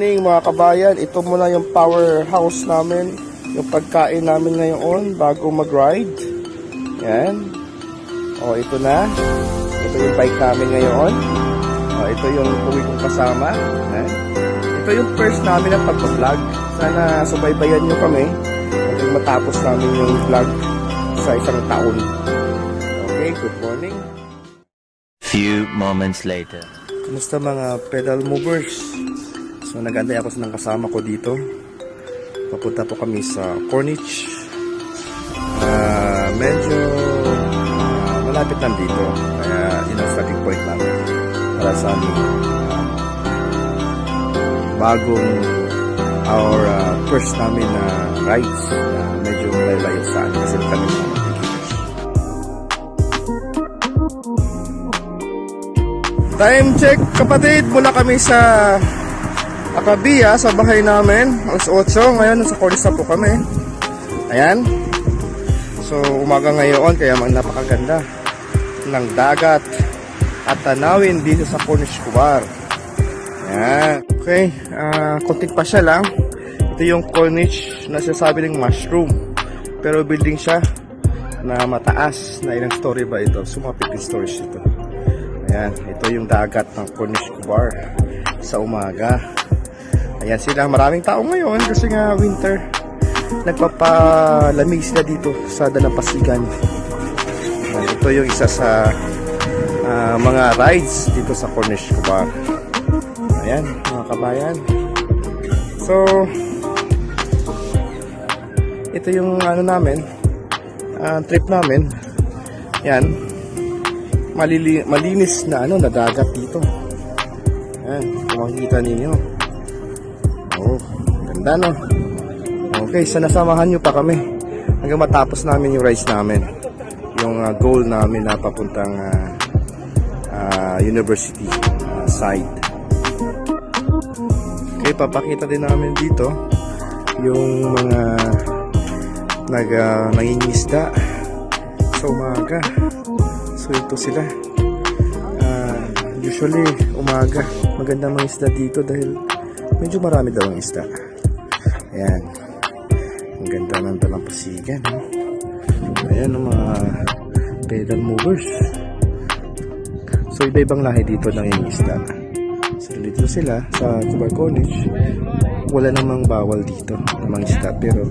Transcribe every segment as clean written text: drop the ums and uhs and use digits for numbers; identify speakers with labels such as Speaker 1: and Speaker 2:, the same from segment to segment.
Speaker 1: morning mga kabayan, ito muna yung powerhouse namin, yung pagkain namin ngayon bago mag-ride. Yan. O, ito na. Ito yung bike namin ngayon. O, ito yung uwi kong kasama. Yan. Ito yung first namin na pag-vlog. Sana subaybayan nyo kami hanggang matapos namin yung vlog sa isang taon. Okay, good morning.
Speaker 2: Few moments later.
Speaker 1: Kumusta mga pedal movers? So nag-antay ako ng kasama ko dito. Papunta po kami sa Corniche. Medyo malapit lang dito. Kaya yun ang starting point namin para sa aming bagong first namin na rides na medyo malayo sa atin kasi kami time check kapatid, mula kami sa Akabia, sa bahay namin, alas 8. Ngayon, nasa Corniche na po kami. Ayan. So, umaga ngayon, kaya napakaganda ng dagat at tanawin dito sa Corniche Kubar. Ayan. Okay, konting pa siya lang. Ito yung Corniche na sinasabi ng mushroom. Pero building siya na mataas. Na ilang story ba ito? Sumapit yung stories ito. Ayan, ito yung dagat ng Corniche Kubar sa umaga. Ayan sila, maraming tao ngayon kasi nga winter. Nagpapalamig sila dito sa Dalampasigan. Ito yung isa sa mga rides dito sa Corniche Kubar. Ayan, mga kabayan. So, ito yung namin, trip namin. Ayan, malinis na na dagat dito. Ayan, kung makikita ninyo. Oh, ganda no. Okay, sana samahan nyo pa kami hanggang matapos namin yung rides namin. Yung goal namin na papuntang university side. Okay, papakita din namin dito yung mga nangingisda sa umaga. So ito sila. Usually umaga maganda mga isda dito dahil medyo marami daw ang isda. Ayan. Ang ganda ng Dalampasigan. Ayan ang mga pedal movers. So iba-ibang lahi dito ng yung isda. So dito sila sa Kubar Corniche. Wala namang bawal dito ng mga isda. Pero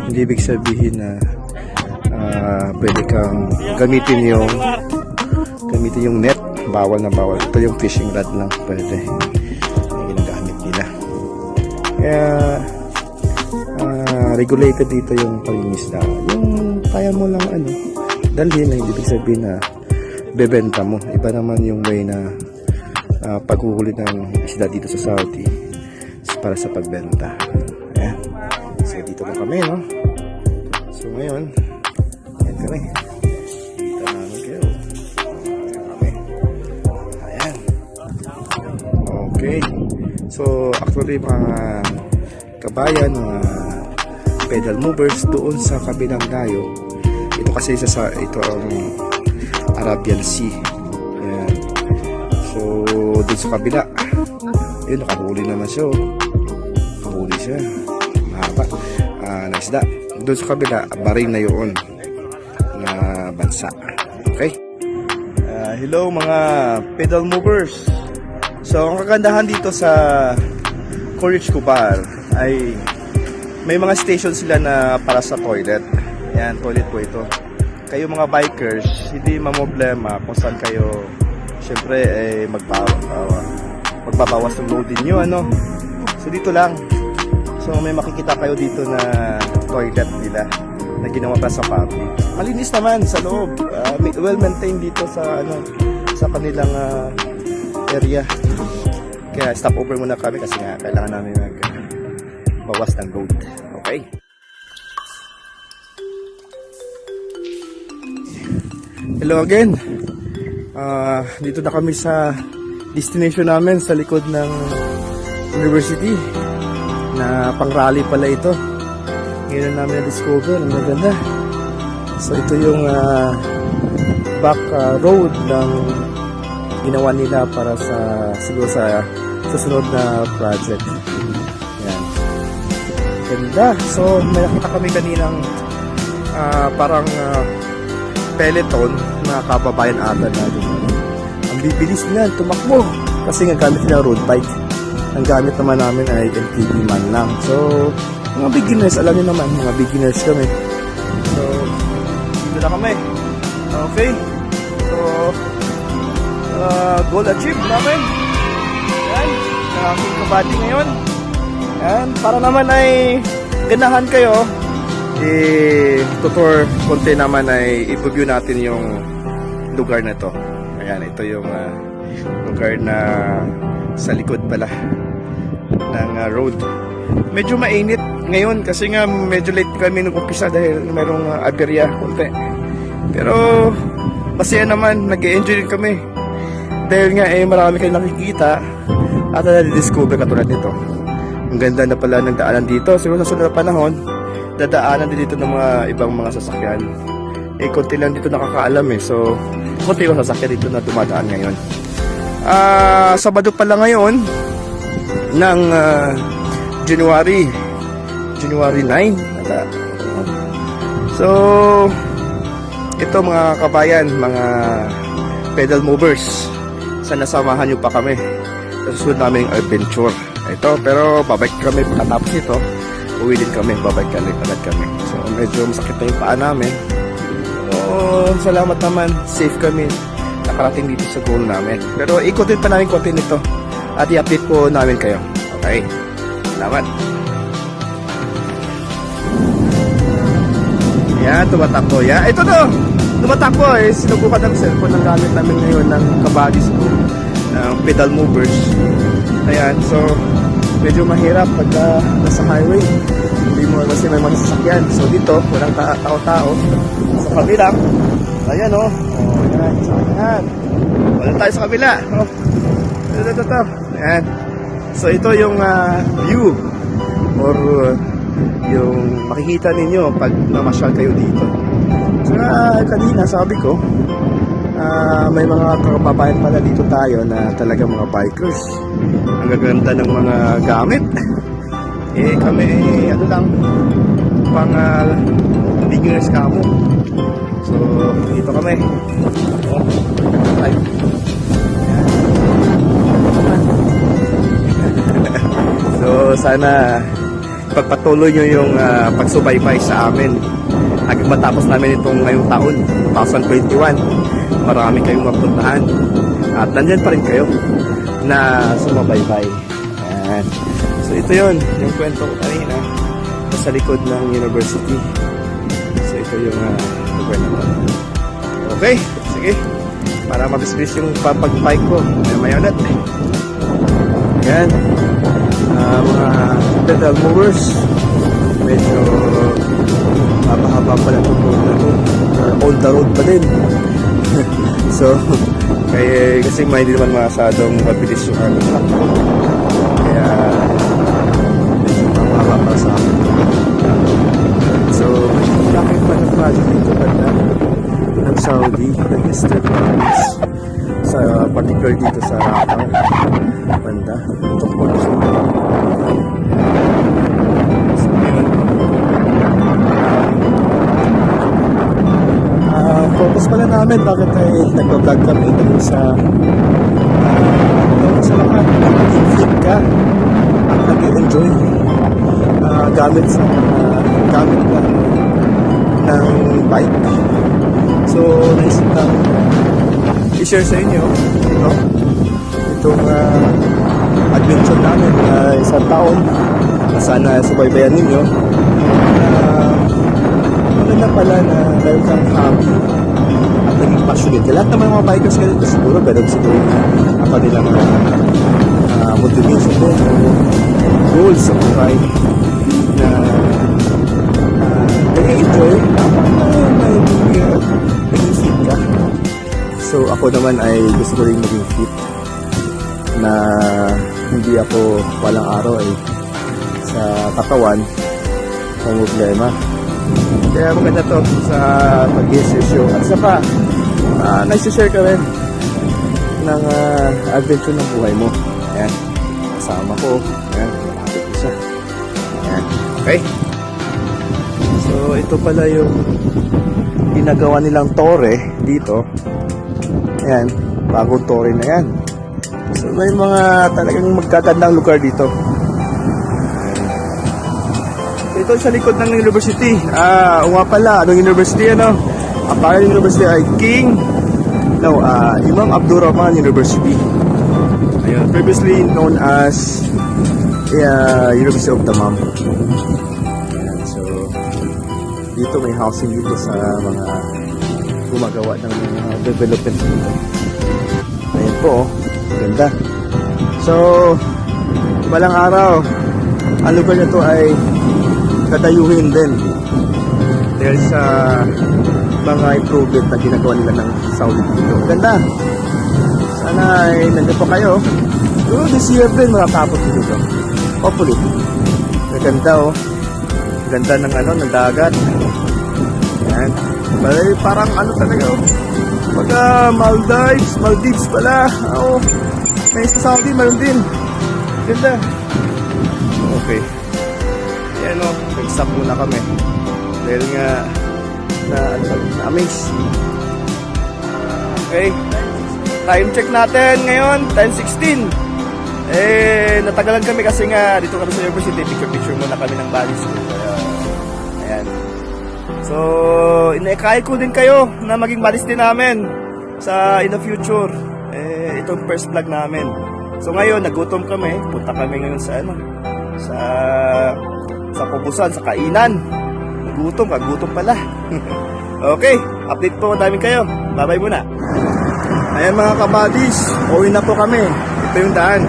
Speaker 1: hindi ibig sabihin na pwede kang gamitin yung net. Bawal na bawal. Ito yung fishing rod lang pwede. Kaya regulated dito yung pangingisda. Yung kaya mo lang dalhin na hindi ibig sabihin na bebenta mo. Iba naman yung way na paghuhuli ng isda dito sa Saudi para sa pagbenta. Ayan. So dito na kami, no? So ngayon, ayan kami. Dito namin kayo. Ayan kami. Ayan. Okay. So actually mga kabayan, mga pedal movers doon sa kabilang dayo. Ito kasi ito ang Arabian Sea. Ayan. So doon sa kabila, yun, nakahuli naman siya. Nakahuli siya. Mahaba. Na isda. Doon sa kabila, Bahrain na yun na bansa. Okay? Hello mga pedal movers. So, ang kagandahan dito sa Corniche Kubar ay may mga station sila na para sa toilet. Yan, toilet po ito. Kayo mga bikers, hindi mamblema kung saan kayo syempre magbabawas ng load niyo, So, dito lang. So, may makikita kayo dito na toilet nila na ginawa pa sa public. Malinis naman sa loob. Well maintained dito sa sa kanilang area. Kaya stop over muna kami kasi nga kailangan namin magbawas ng load. Okay? Hello again. Dito na kami sa destination namin sa likod ng university na pang-rally pala ito. Ngayon namin na-discover. Ang maganda. So ito yung back road ng ginawa nila para sa siguro sa susunod na project. Ganda. So, may nakita kami kaninang parang peloton na kababayan ata natin. Ang bibilis niyan, tumakbo. Kasi nga gamit nila road bike. Ang gamit naman namin ay MTB man lang. So, mga beginners, alam niyo naman, mga beginners kami. So, dito na kami. Okay. So, goal achieved namin. Yan. Ang aking kabady ngayon. Yan. Para naman ay ganahan kayo. Tutor konti naman ay i-review natin yung lugar na to. Ayan. Ito yung lugar na sa likod pala ng road. Medyo mainit ngayon kasi nga medyo late kami nung umpisa dahil mayroong aberya konti. Pero masaya naman, nag-enjoy rin kami. Dahil nga marami kayong nakikita at na-discover katulad nito. Ang ganda na pala ng daanan dito. Siguro sa sunod na panahon, dadaanan din dito ng mga ibang mga sasakyan. Konti lang dito nakakaalam So, konti yung sasakyan dito na dumadaan ngayon. Sabado pala ngayon ng January 9. So, ito mga kabayan, mga pedal movers, sana samahan nyo pa kami sa susunod naming adventure. Ito, pero babalik kami pagkatapos nito. Uwi din kami, babalik agad kami. So, medyo masakit na yung paa namin. So, salamat naman, safe kami nakarating dito sa goal namin. Pero ikutin pa namin konti nito at i-update po namin kayo. Okay, salamat. Yan, tumatakbo. Yan, ito to. Tumatakbo sinubukan ng cellphone ng gamit namin ngayon ng kabadis ko, ng pedal movers. Ayan, so medyo mahirap pagka nasa highway. Hindi mo kasi may mga sasakyan. So dito, walang tao-tao. Sa kabila, ayan ayan, ayan. Wala tayo sa kabila. Ito. Ayan. So ito yung view or yung makikita ninyo pag namasyal kayo dito. Saka kanina sabi ko, may mga kababayan pala dito tayo na talaga mga bikers. Ang gaganda ng mga gamit. Kami lang, pang beginners kamo. So, dito kami. So, sana pagpatuloy nyo yung pagsubaybay sa amin hanggang matapos namin itong ngayong taon 2021. Marami kayong mapuntahan at nandyan pa rin kayo na sumabaybay. Ayan. So ito yun yung kwento ko kanina sa likod ng university. So ito yung lugar na to. Okay, sige, para mabisbis yung pag-bike ko may ulit. Ayan, mga pedal movers, medyo haba-haba pala itong road na ito, on the road pa din. So kasi may hindi naman masyadong mabilis yung takbo, kaya medyo haba para sa akin. So bakit pa ng project dito banda ng Saudi, ng Eastern Province, sa particular dito sa Raqqa banda itong policy. Focus pala namin bakit ay nagpa-vlog kami dahil sa lahat nag-flip ka at nag-enjoy gamit ka ng bike. So naisip lang i-share sa inyo itong adventure namin isang taon na sana subaybayan ninyo. Maganda pala na dahil kang hobby at naging passionate. Lahat naman mga bikers ganito siguro, pero siguro ang kanilang motivation din, goals sa buhay na nag-enjoy naging fit ka. So ako naman ay gusto ko rin maging fit na hindi ako walang araw ay sa katawan ang problema. Kaya maganda to sa pag-i-share at saka nagsishare ka rin ng adventure ng buhay mo. Ayan, kasama ko. Ayan, malapit ko siya. Ayan. Okay? So, ito pala yung ginagawa nilang tore dito. Ayan, bagong tore na yan. So, may mga talagang magkagandang lugar dito. So, ito sa likod ng university. O nga pala, anong university ano? Ang pangalan ng university ay Imam Abdul Rahman University. Ayun, previously known as University of Dammam. Ayan, so dito may housing dito sa mga gumagawa ng mga development dito. Ayan po, ganda. So, balang araw, ang lugar na to ay katayuhin din dahil sa mga improvement na ginagawa nila ng Saudi dito. Ganda. Sana ay nandiyan pa kayo. Pero this year din makatapos dito. Hopefully. Ganda oh. Ganda ng ng dagat. Yan. Parang talaga oh. Pagka Maldives pala. Oo. May sa Saudi, meron din. Ganda. Okay. Yan oh. Nag-stop muna kami. Dahil nga na-amaze. Okay. Time check natin ngayon, 10:16. Natagalan kami kasi nga dito kami sa university, picture muna kami ng balis. Ayan. So, inaikay ko din kayo na maging balis din namin in the future. Itong first vlog namin. So ngayon, nagutom kami. Punta kami ngayon sa kubusan, sa kainan. Kagutom pala. Okay, update po ang dami kayo. Bye-bye muna. Ayan mga kabadis, uwi na po kami. Ito yung daan.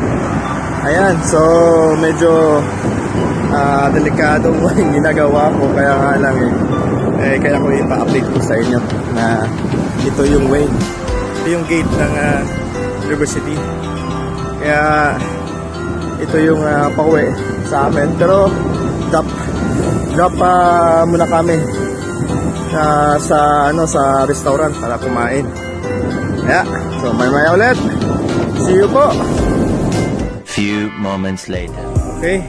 Speaker 1: Ayan, so medyo delikadong yung ginagawa ko. Kaya nga lang kaya ko ipa-update ko sa inyo na ito yung way. Ito yung gate ng university. Kaya ito yung pauwi sa amin. Pero drop muna kami sa restaurant para kumain. Yeah. So maya ulit. See you po.
Speaker 2: Few moments later.
Speaker 1: Okay.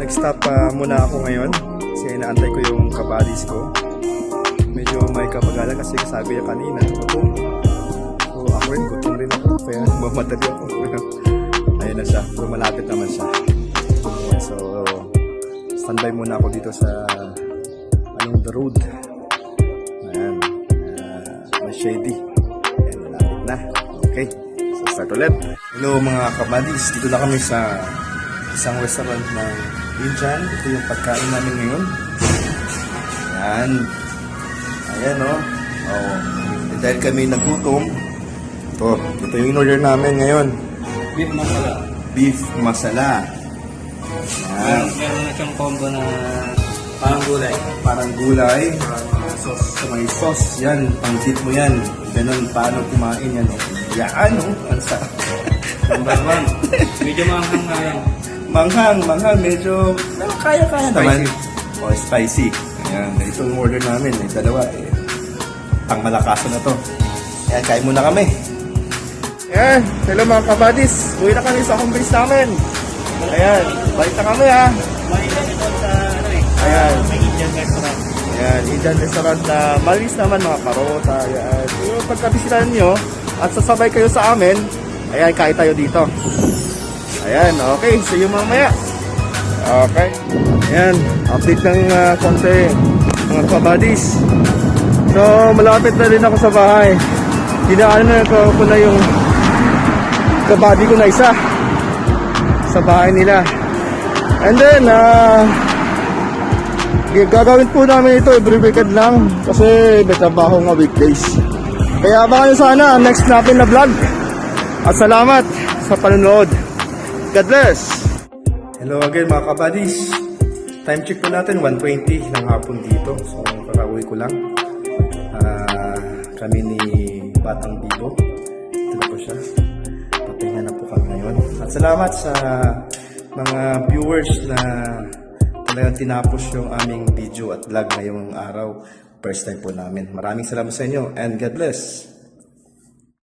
Speaker 1: Nag-stop muna ako ngayon kasi inaantay ko yung kabadis ko. Medyo may kabagalan kasi sabi niya kanina gutom. So ako rin gutom rin ako kaya mamadali ako. Ayun na siya. Pero malapit naman siya. So standby muna ako dito sa the road. Ayan. May shady. Ayan, malapit na. Okay. So, start ulit. Hello mga kabadis. Dito na kami sa isang restaurant ng Indian. Ito yung pagkain namin ngayon. Ayan. Ayan o. Dahil kami nagutom. Ito yung in-order namin ngayon.
Speaker 3: Beef masala.
Speaker 1: Beef masala. Ayan.
Speaker 3: Meron na siyang combo na parang gulay.
Speaker 1: Parang gulay. Sauce. So, may sauce. Yan. Pang-tip mo yan. Ganun. Paano kumain yan. Yan. Ansa.
Speaker 3: Number one. Medyo manghang nga yan.
Speaker 1: Manghang. Medyo kaya-kaya naman. Spicy. Ayan. Ito yung order namin. Dalawa. Pang malakasan na to. Ayan. Kain muna kami. Ayan. Hello mga kabadis. Uwi na kami sa home base namin. Ayan. Balik na kami ha. Ayan.
Speaker 3: May Indian restaurant.
Speaker 1: Ayan, Indian restaurant na malis naman mga karota. Ayan. So, pagkabisitan nyo at sasabay kayo sa amin, ayan, kain tayo dito. Ayan, okay. See you mamaya. Okay. Ayan, update ng konti mga kabadis. So, malapit na rin ako sa bahay. Dinaan na ko na yung kabady ko na isa sa bahay nila. And then, gagawin po namin ito every weekend lang kasi may trabaho nga weekdays. Kaya abangan nyo sana ang next natin na vlog. At salamat sa panonood. God bless! Hello again mga kabadis. Time check po natin 1:20 ng hapon dito. So kakauwi ko lang. Kami ni Batang Bibo. Ito na po siya. Patinga na po kami ngayon. At salamat sa mga viewers na talagang tinapos yung aming video at vlog ngayong araw. First time po namin. Maraming salamat sa inyo and God bless.